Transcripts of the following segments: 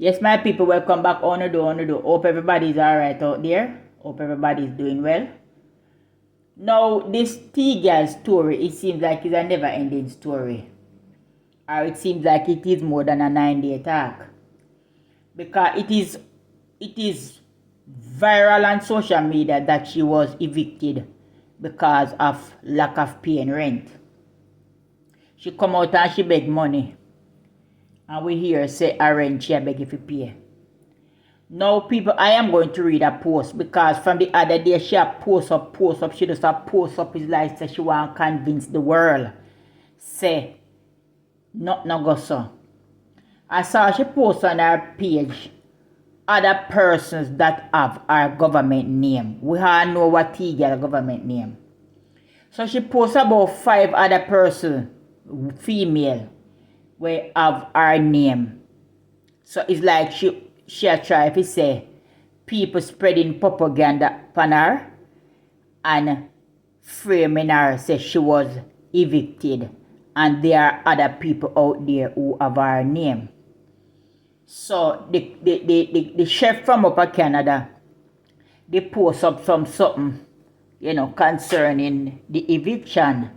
Yes, my people, welcome back. On the do. Hope everybody's alright out there. Hope everybody's doing well. Now, this Tgal story, it seems like it's a never-ending story. Or it seems like it is more than a 9-day talk. Because it is viral on social media that she was evicted because of lack of paying rent. She come out and she beg money. And we hear say her rent she beg if you pay. Now, people, I am going to read a post because from the other day she a post up. She just a post up. It's like say she want to convince the world. Say, not no go so. I saw she post on her page other persons that have our government name. We all know what Tgal government name. So she post about 5 other persons, female, we have our name. So it's like she a try to say people spreading propaganda upon her and framing her say she was evicted and there are other people out there who have her name. So the chef from Upper Canada, they post up something, concerning the eviction.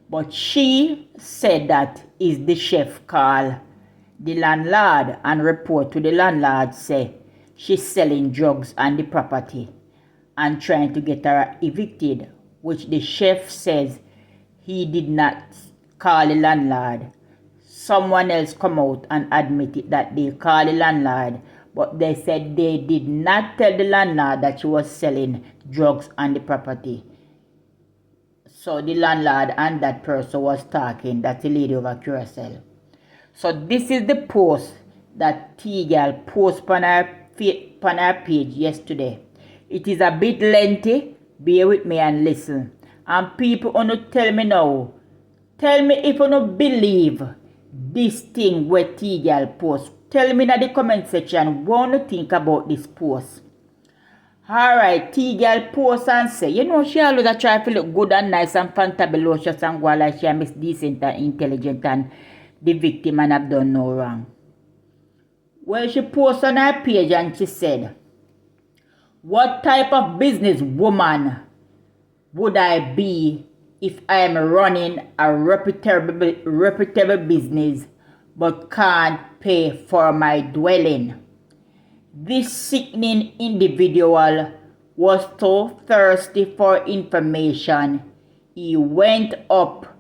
But she said that is the chef call the landlord and report to the landlord say she's selling drugs on the property and trying to get her evicted, which the chef says he did not call the landlord. Someone else come out and admitted that they called the landlord, but they said they did not tell the landlord that she was selling drugs on the property. So the landlord and that person was talking, that's the lady over Curacao. So this is the post that Tgal posted on her page yesterday. It is a bit lengthy. Bear with me and listen. And people wanna tell me now. Tell me if you don't believe this thing where Tgal post. Tell me in the comment section what you think about this post. Alright, Tgal post and say, she always try to look good and nice and fantabulous and go like she is decent and intelligent and the victim and have done no wrong. Well, she posted on her page and she said, what type of business woman would I be if I am running a reputable business but can't pay for my dwelling? This sickening individual was so thirsty for information, he went up,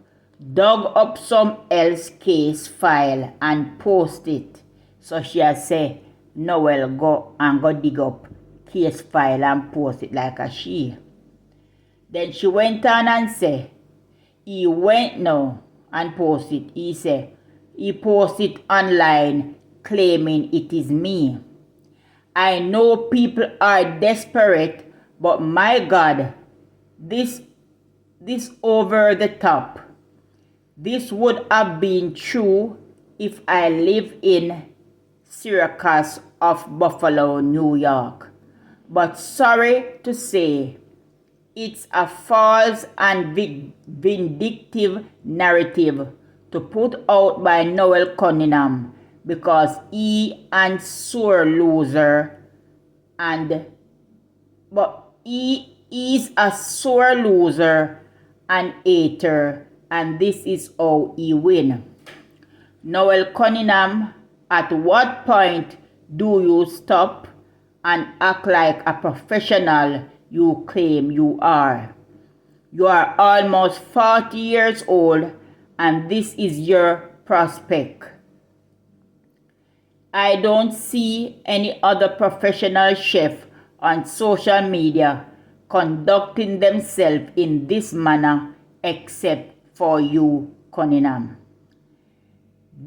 dug up some else case file and posted it. So she has said, Noel go dig up case file and post it like a she. Then she went on and said, he went now and posted. He said, he posted online claiming it is me. I know people are desperate, but my God, this over the top. This would have been true if I lived in Syracuse of Buffalo, New York. But sorry to say, it's a false and vindictive narrative to put out by Noel Cunningham because he and sore loser but he is a sore loser and hater, and this is how he win. Noel Cunningham, at what point do you stop and act like a professional you claim you are? You are almost 40 years old and this is your prospect. I don't see any other professional chef on social media conducting themselves in this manner except for you, Cunningham.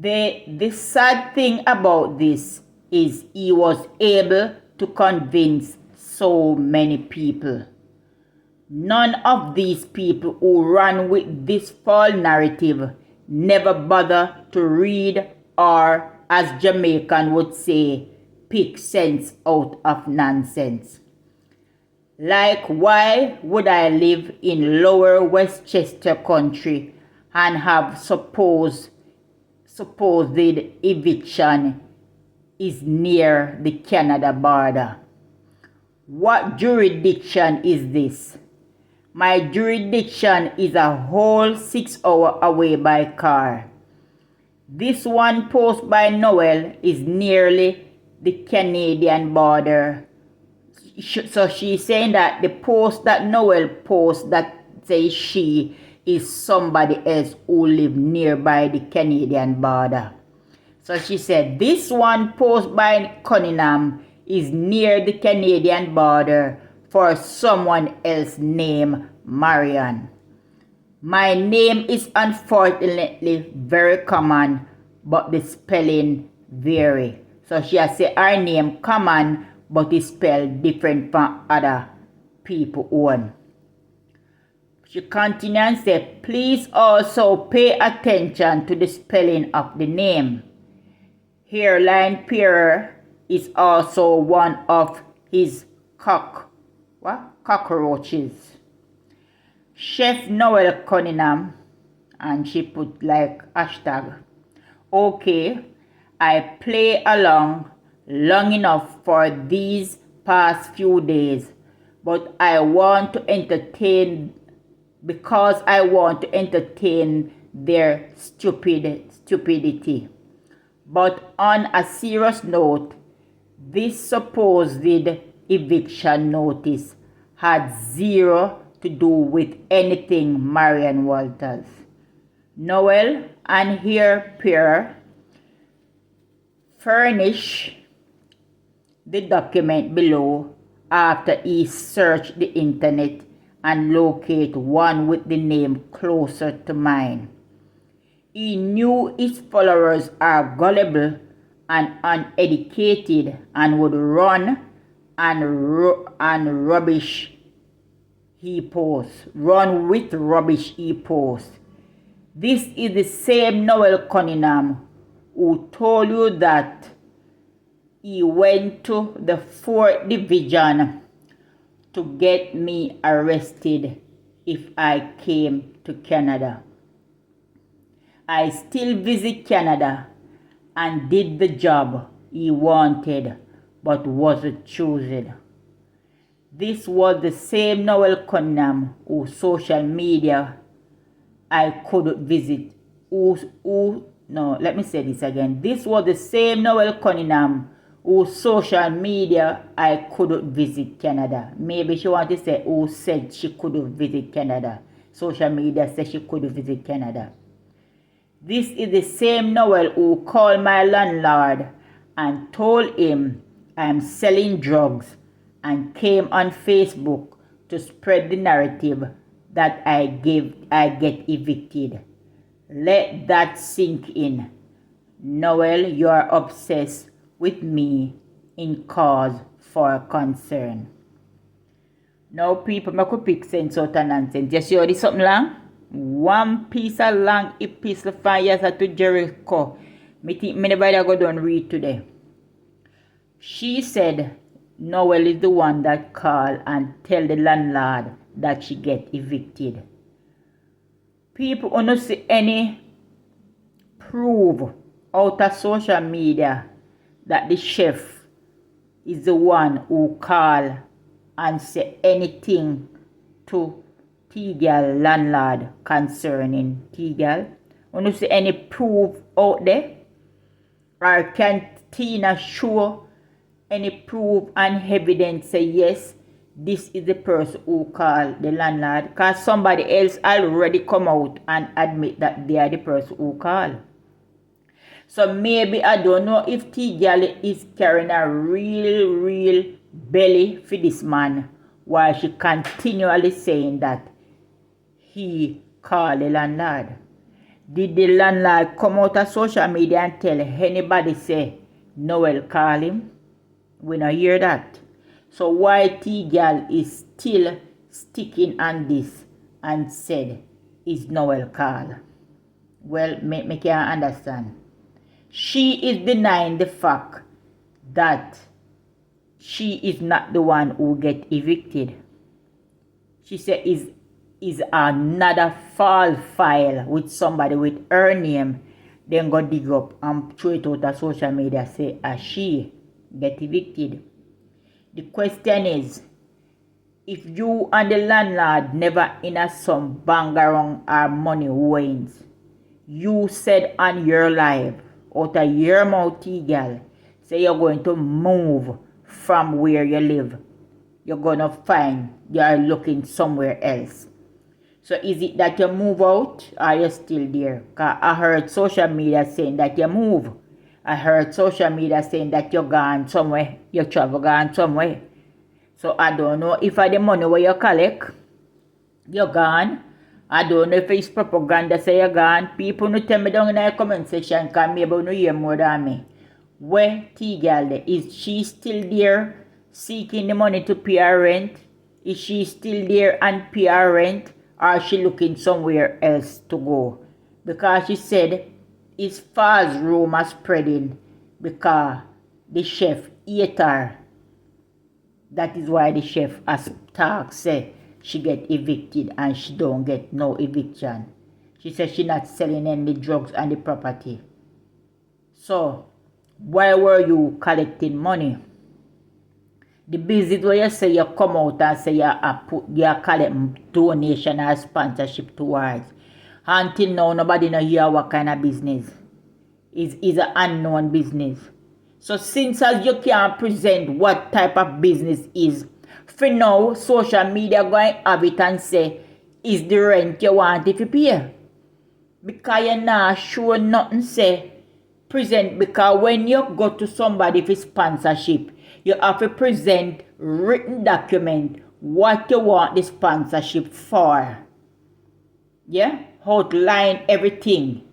The sad thing about this is he was able to convince so many people. None of these people who run with this false narrative never bother to read or, as Jamaican would say, pick sense out of nonsense. Like, why would I live in Lower Westchester country and have supposed eviction is near the Canada border. What jurisdiction is this? My jurisdiction is a whole 6 hours away by car. This one post by Noel is nearly the Canadian border. So she's saying that the post that Noel posts that says she is somebody else who live nearby the Canadian border. So she said this one post by Cunningham is near the Canadian border for someone else named Marian. My name is unfortunately very common, but the spelling vary. So she has said her name common, but it's spelled different from other people own. She continues and said, please also pay attention to the spelling of the name. Hairline Pierre is also one of his cockroaches. Chef Noel Cunningham, and she put like hashtag, okay, I play along long enough for these past few days, but I want to entertain because I want to entertain their stupidity. But on a serious note, this supposed eviction notice had zero to do with anything Marian Walters. Noel and her peer furnish the document below after he searched the internet and locate one with the name closer to mine. He knew his followers are gullible and uneducated and would run rubbish he posts. Run with rubbish he posts. This is the same Noel Cunningham who told you that he went to the 4th Division to get me arrested if I came to Canada. I still visit Canada and did the job he wanted but wasn't chosen. This was the same Noel Cunningham whose social media I couldn't visit. This was the same Noel Cunningham whose social media I couldn't visit Canada. Maybe she wanted to say who said she couldn't visit Canada. Social media said she couldn't visit Canada. This is the same Noel who called my landlord and told him I'm selling drugs and came on Facebook to spread the narrative that I get evicted. Let that sink in. Noel, you are obsessed with me in cause for concern. Now people, I could pick sense out of nonsense. Just you this something long? One piece of long epistle 5 years to Jericho. Me think me never go down read today. She said Noel is the one that called and tell the landlord that she get evicted. People who don't see any proof out of social media that the chef is the one who call and say anything to Tgal landlord concerning Tgal. When you see any proof out there, or can Tina show any proof and evidence say yes, this is the person who called the landlord? Because somebody else already come out and admit that they are the person who called. So maybe, I don't know if Tgal is carrying a real belly for this man while she continually saying that he called the landlord. Did the landlord come out of social media and tell anybody say Noel call him? We don't hear that. So why Tgal is still sticking on this and said is Noel call? Well, me can't understand. She is denying the fact that she is not the one who get evicted. She said is another false file with somebody with her name then go dig up and throw it out of social media, say, she get evicted. The question is, if you and the landlord never in a some bangarang or money owings, you said on your live, out of your mouth, Tgal, say you're going to move from where you live. You're going to find you're looking somewhere else. So is it that you move out or you're still there? Because I heard social media saying that you move. I heard social media saying that you're gone somewhere. You travel gone somewhere. So I don't know if the money where you collect, you're gone. I don't know if it's propaganda say you're gone. People no tell me down in the comment section because maybe you hear more than me. Where Tgal is she still there seeking the money to pay her rent? Is she still there and pay her rent? Or is she looking somewhere else to go? Because she said it's false rumor spreading because the chef ate her. That is why the chef has talked say she get evicted and she don't get no eviction. She said she not selling any drugs and the property. So why were you collecting money? The business where you say you come out and say you collect donation or sponsorship towards. Until now, nobody know hear what kind of business. Is an unknown business. So since as you can't present what type of business is, for now, social media going to have it and say, is the rent you want if you pay? Because you're not sure nothing say present, because when you go to somebody for sponsorship, you have to present written document what you want the sponsorship for. Yeah? Outline everything.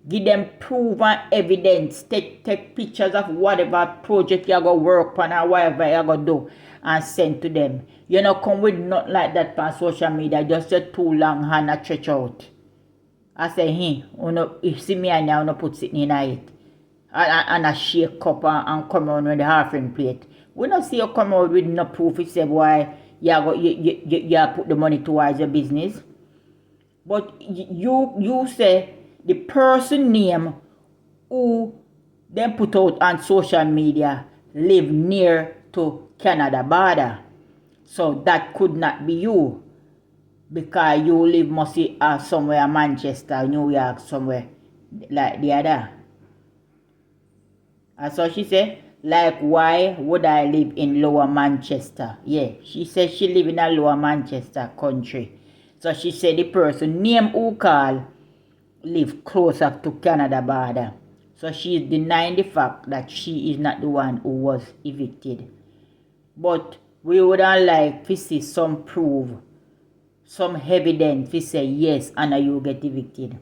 Give them proof and evidence. Take pictures of whatever project you're going to work on or whatever you're going to do and send to them. You know, come with nothing like that on social media. Just a too long hand and stretch out. I say, you see me and now put it in it. And a shake up and come around with the offering plate. We don't see you come out with no proof. You say why you put the money towards your business. But you say the person name who them put out on social media live near to Canada border. So that could not be you. Because you live mostly somewhere Manchester, New York, somewhere like the other. And so she said, like, why would I live in Lower Manchester? Yeah, she said she live in a Lower Manchester country. So she said the person name who call live closer to Canada border. So she is denying the fact that she is not the one who was evicted. But we would like to see some proof, some evidence to say yes, and you get evicted.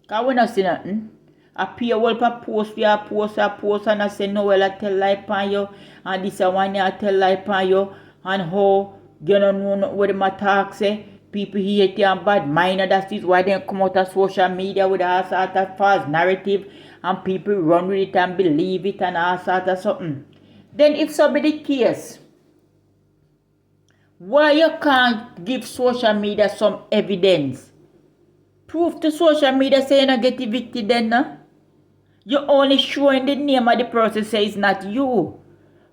Because we not see nothing. I pay a whole post for your post and I say Noel I tell lie upon you and this one I tell lie upon you and how you don't know what them attack say. People hate you and bad mind, and that is why they come out of social media with all sort of false narrative and people run with it and believe it and all sort of something. Then if so be the case, why you can't give social media some evidence? Proof to social media say you not get evicted then, no? You only showing the name of the person say it's not you.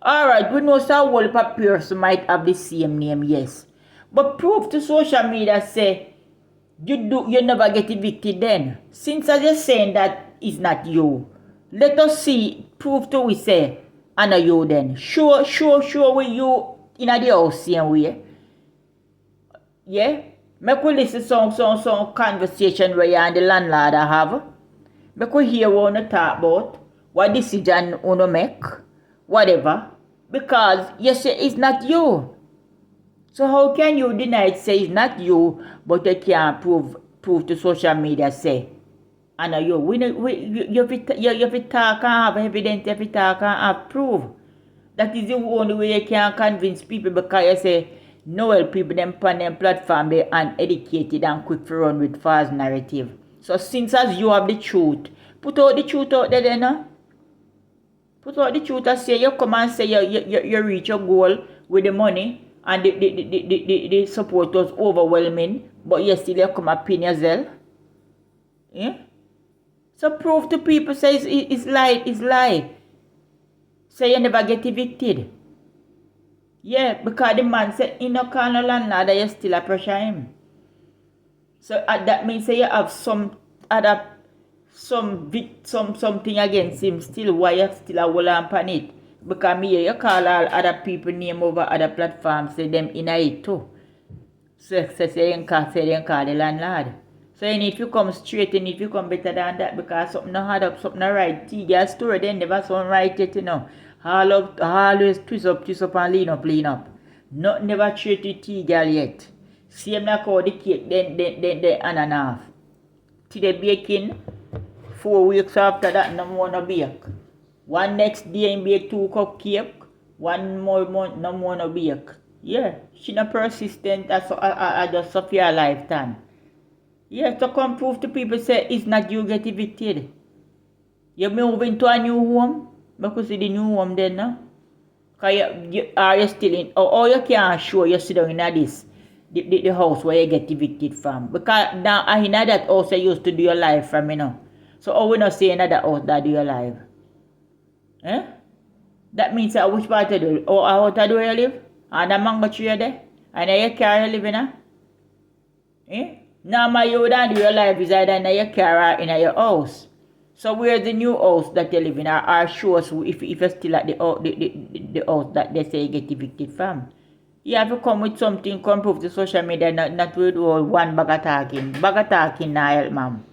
Alright, we know so whole person might have the same name, yes. But proof to social media say you never get evicted then. Since as you're saying that it's not you, let us see proof to we say I know you then. Sure with you in the house same way. Yeah? Make we listen some conversation where you and the landlord have. Make we hear what you talk about, what decision you make, whatever. Because you say it's not you. So how can you deny it say it's not you, but you can't prove to social media say, I know you. You have to talk and have evidence, you have to talk and have proof. That is the only way you can convince people, because you say, Noel people them on them platform, they uneducated and quick to run with false narrative. So since as you have the truth, put out the truth out there then, no? Put out the truth and say you come and say you reach your goal with the money and the support was overwhelming, but you still come and pin yourself. Yeah? So prove to people, say it's lie. Say you never get evicted. Yeah, because the man said he no call no landlord, you still a pressure him. So that means say you have some other something against him still. Why you still a hold on it? Because me you call all other people name over other platforms, say them in it too. So say you call the landlord. So you need to come straight, you need to come better than that, because something no hard up, something no right. Tgal story they never sound right yet, you know. Always twist up and lean up. Not never treated Tgal yet. Same like how the cake, then on and off. Till they baking, 4 weeks after that, no more no bake. One next day, I bake 2 cupcake. One more month, no more no bake. Yeah, she not persistent as just Sophia lifetime. Yeah, to come prove to people say it's not you get evicted. You moving to a new home? Because see the new home then now. Cause are you still in, or you can't show you sit down in this, the house where you get evicted from. Because now in that house you used to do your life from, you know. So how we not say another house that do your life? Eh? That means which part you do? Or how to do you live? And the mango tree there? And you carry you live in a? Eh? Now my you don't do your life is either in your car or in your house. So where's the new house that you live in? Or show us if you're still at the house that they say you get evicted from. You have to come with something, come prove to social media, not with one bag of talking. Bag of talking now help, ma'am.